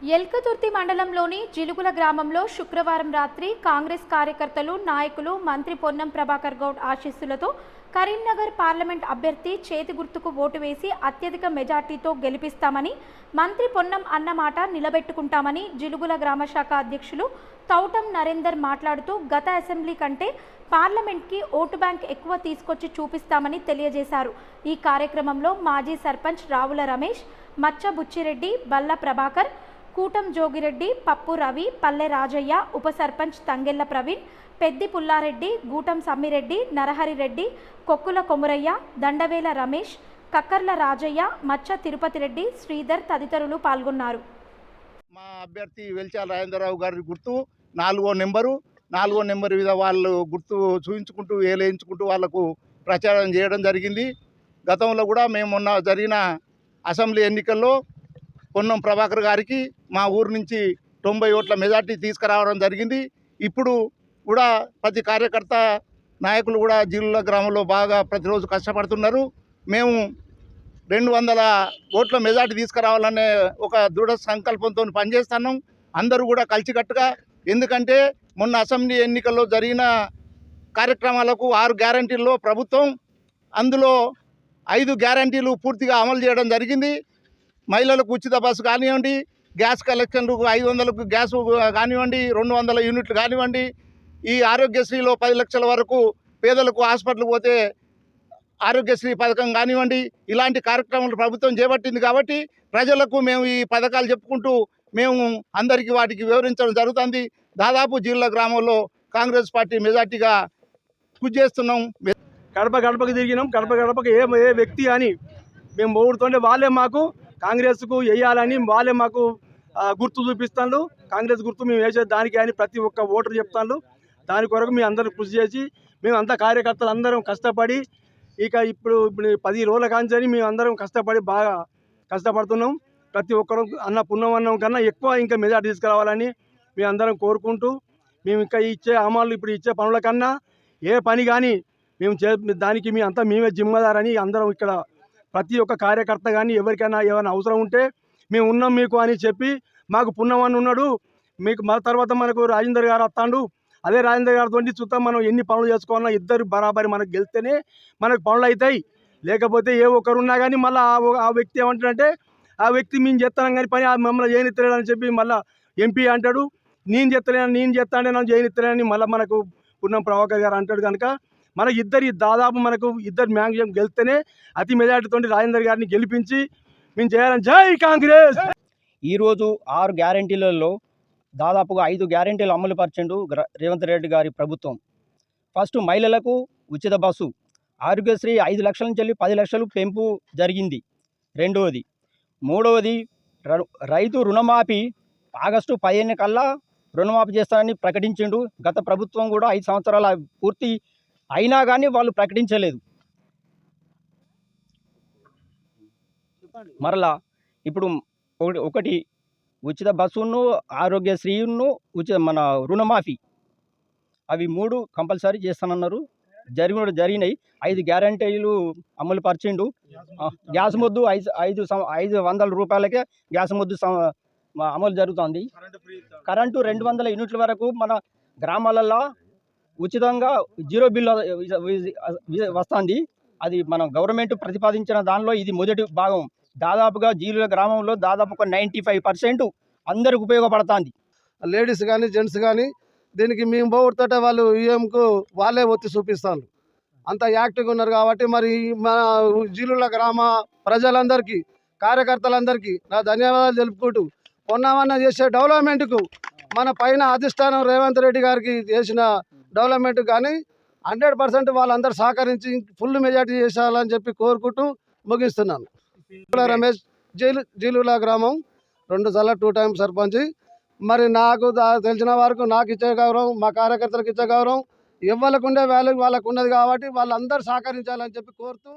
ఎల్కతుర్తి మండలంలోని జిలుగుల గ్రామంలో శుక్రవారం రాత్రి కాంగ్రెస్ కార్యకర్తలు, నాయకులు మంత్రి పొన్నం ప్రభాకర్ గౌడ్ ఆశీస్సులతో కరీంనగర్ పార్లమెంట్ అభ్యర్థి చేతి గుర్తుకు ఓటు వేసి అత్యధిక మెజార్టీతో గెలిపిస్తామని, మంత్రి పొన్నం అన్నమాట నిలబెట్టుకుంటామని జిలుగుల గ్రామ శాఖ అధ్యక్షులు తౌటం నరేందర్ మాట్లాడుతూ గత అసెంబ్లీ కంటే పార్లమెంట్కి ఓటు బ్యాంక్ ఎక్కువ తీసుకొచ్చి చూపిస్తామని తెలియజేశారు. ఈ కార్యక్రమంలో మాజీ సర్పంచ్ రావుల రమేష్, మచ్చ బుచ్చిరెడ్డి, బల్ల ప్రభాకర్, కూటం జోగిరెడ్డి, పప్పు రవి, పల్లె రాజయ్య, ఉప సర్పంచ్ తంగెళ్ల ప్రవీణ్, పెద్ది పుల్లారెడ్డి, గూటం సమ్మిరెడ్డి, నరహరిరెడ్డి, కొక్కుల కొమురయ్య, దండవేల రమేష్, కక్కర్ల రాజయ్య, మచ్చ తిరుపతి రెడ్డి, శ్రీధర్ తదితరులు పాల్గొన్నారు. మా అభ్యర్థి వెల్చాల రాజేంద్రరావు గారి గుర్తు 4వ నెంబర్ మీద వాళ్ళు గుర్తు చూపించుకుంటూ వేయించుకుంటూ వాళ్లకు ప్రచారం చేయడం జరిగింది. గతంలో కూడా మేము మొన్న జరిగిన అసెంబ్లీ ఎన్నికల్లో పొన్నం ప్రభాకర్ గారికి మా ఊరు నుంచి 90 ఓట్ల మెజార్టీ తీసుకురావడం జరిగింది. ఇప్పుడు కూడా ప్రతి కార్యకర్త, నాయకులు కూడా జిల్లా గ్రామంలో బాగా ప్రతిరోజు కష్టపడుతున్నారు. మేము 200 ఓట్ల మెజార్టీ తీసుకురావాలనే ఒక దృఢ సంకల్పంతో పనిచేస్తున్నాం. అందరూ కూడా కలిసికట్టుగా, ఎందుకంటే మొన్న అసెంబ్లీ ఎన్నికల్లో జరిగిన కార్యక్రమాలకు 6 గ్యారంటీల్లో ప్రభుత్వం అందులో 5 గ్యారంటీలు పూర్తిగా అమలు చేయడం జరిగింది. మహిళలకు ఉచిత బస్సు కానివ్వండి, గ్యాస్ కలెక్షన్లు 500కు గ్యాస్ కానివ్వండి, 200 యూనిట్లు కానివ్వండి, ఈ ఆరోగ్యశ్రీలో 10 లక్షల వరకు పేదలకు హాస్పిటల్కి పోతే ఆరోగ్యశ్రీ పథకం కానివ్వండి, ఇలాంటి కార్యక్రమాలు ప్రభుత్వం చేపట్టింది. కాబట్టి ప్రజలకు మేము ఈ పథకాలు చెప్పుకుంటూ మేము అందరికీ వాటికి వివరించడం జరుగుతుంది. దాదాపు జిల్లా గ్రామంలో కాంగ్రెస్ పార్టీ మెజార్టీగా కృషి చేస్తున్నాం. గడప గడపకి తిరిగినాం. గడప గడపకి ఏ వ్యక్తి అని మేము ఓడుతుంటే వాళ్ళే మాకు కాంగ్రెస్కు వేయాలని వాళ్ళే మాకు గుర్తు చూపిస్తాను. కాంగ్రెస్ గుర్తు మేము వేసే దానికి అని ప్రతి ఒక్క ఓటర్ చెప్తాను. దాని కొరకు మేము అందరూ కృషి చేసి మేము అంతా కార్యకర్తలు అందరం కష్టపడి ఇప్పుడు 10 రోజుల కాంచని మేము అందరం కష్టపడి బాగా కష్టపడుతున్నాం. ప్రతి ఒక్కరు అన్న పుణ్యవన్నం కన్నా ఎక్కువ ఇంకా మెజార్టీ తీసుకురావాలని మేము అందరం కోరుకుంటూ, మేము ఇంకా ఇచ్చే అమలు ఇప్పుడు ఇచ్చే పనుల కన్నా ఏ పని కానీ మేము దానికి మేమే జిమ్మదారని అందరం ఇక్కడ ప్రతి ఒక్క కార్యకర్త కానీ ఎవరికైనా ఏమైనా అవసరం ఉంటే మేము ఉన్నాం మీకు అని చెప్పి, మాకు పుణ్యవన్ ఉన్నాడు, మీకు మా తర్వాత మనకు రాజేందర్ గారు వస్తాడు, అదే రాజేందర్ గారితో చూద్దాం మనం ఎన్ని పనులు చేసుకోవాలన్నా ఇద్దరు బరాబరి మనకు గెలిస్తేనే మనకు పనులు అవుతాయి. లేకపోతే ఏ ఒక్కరు ఉన్నా కానీ మళ్ళీ ఆ వ్యక్తి ఏమంటాడంటే ఆ వ్యక్తి మేము చేస్తాను కానీ పని మమ్మల్ని చేయనిత్తలేదని చెప్పి మళ్ళీ ఎంపీ అంటాడు, నేను చేస్తానే నన్ను చేయనిత్తలేని మళ్ళీ మనకు పున్నం ప్రభాకర్ గారు అంటాడు. కనుక మనకు దాదాపు మనకు ఇద్దరు మ్యాక్సిమం గెలిస్తేనే అతి మెజార్టీతో రాజేందర్ గారిని గెలిపించి మేము చేయాలని. జై కాంగ్రెస్. ఈరోజు 6 గ్యారంటీలలో దాదాపుగా 5 గ్యారంటీలు అమలు పరిచిండు రేవంత్ రెడ్డి గారి ప్రభుత్వం. ఫస్ట్ మహిళలకు ఉచిత బస్సు, ఆరోగ్యశ్రీ 5 లక్షల నుంచి వెళ్ళి 10 లక్షలు పెంపు జరిగింది. రెండవది. మూడవది రైతు రుణమాఫీ ఆగస్టు 15 కల్లా రుణమాఫీ చేస్తారని ప్రకటించిండు. గత ప్రభుత్వం కూడా 5 సంవత్సరాల పూర్తి అయినా కానీ వాళ్ళు ప్రకటించలేదు. మరలా ఇప్పుడు ఒకటి ఉచిత బస్సును, ఆరోగ్యశ్రీను, మన రుణమాఫీ, అవి 3 కంపల్సరీ చేస్తానన్నారు. జరిగినాయి. 5 గ్యారంటీలు అమలు పరిచిండు. గ్యాస్ మొద్దు 500 రూపాయలకే గ్యాస్ మొద్దు అమలు జరుగుతుంది. కరెంటు 200 యూనిట్ల వరకు మన గ్రామాలలో ఉచితంగా 0 బిల్లు వస్తుంది. అది మన గవర్నమెంట్ ప్రతిపాదించిన దానిలో ఇది మొదటి భాగం. దాదాపుగా జీలుల గ్రామంలో దాదాపు ఒక 95% అందరికి ఉపయోగపడుతుంది. లేడీస్ కానీ జెంట్స్ కానీ దీనికి మేము పోగొడుతుంటే వాళ్ళు ఈఎంకు వాళ్ళే ఒత్తి చూపిస్తారు. అంత యాక్టివ్గా ఉన్నారు. కాబట్టి మరి మన జీలుల గ్రామ ప్రజలందరికీ, కార్యకర్తలందరికీ నా ధన్యవాదాలు తెలుపుకుంటూ, పొన్నమన్న చేసే డెవలప్మెంట్కు మన పైన అధిష్టానం రేవంత్ రెడ్డి గారికి చేసిన డెవలప్మెంట్ కానీ 100% వాళ్ళందరూ సహకరించి ఫుల్ మెజార్టీ చేసేయాలని చెప్పి కోరుకుంటూ ముగిస్తున్నాను. రమేష్, జీలుల గ్రామం, 2 సార్లు 2 టైమ్స్ సర్పంచ్. మరి నాకు తెలిసిన వరకు నాకు ఇచ్చే గౌరవం, మా కార్యకర్తలకు ఇచ్చే గౌరవం, ఎవరికి ఉండే వాల్యూ వాళ్ళకు ఉన్నది. కాబట్టి వాళ్ళందరూ సహకరించాలని చెప్పి కోరుతూ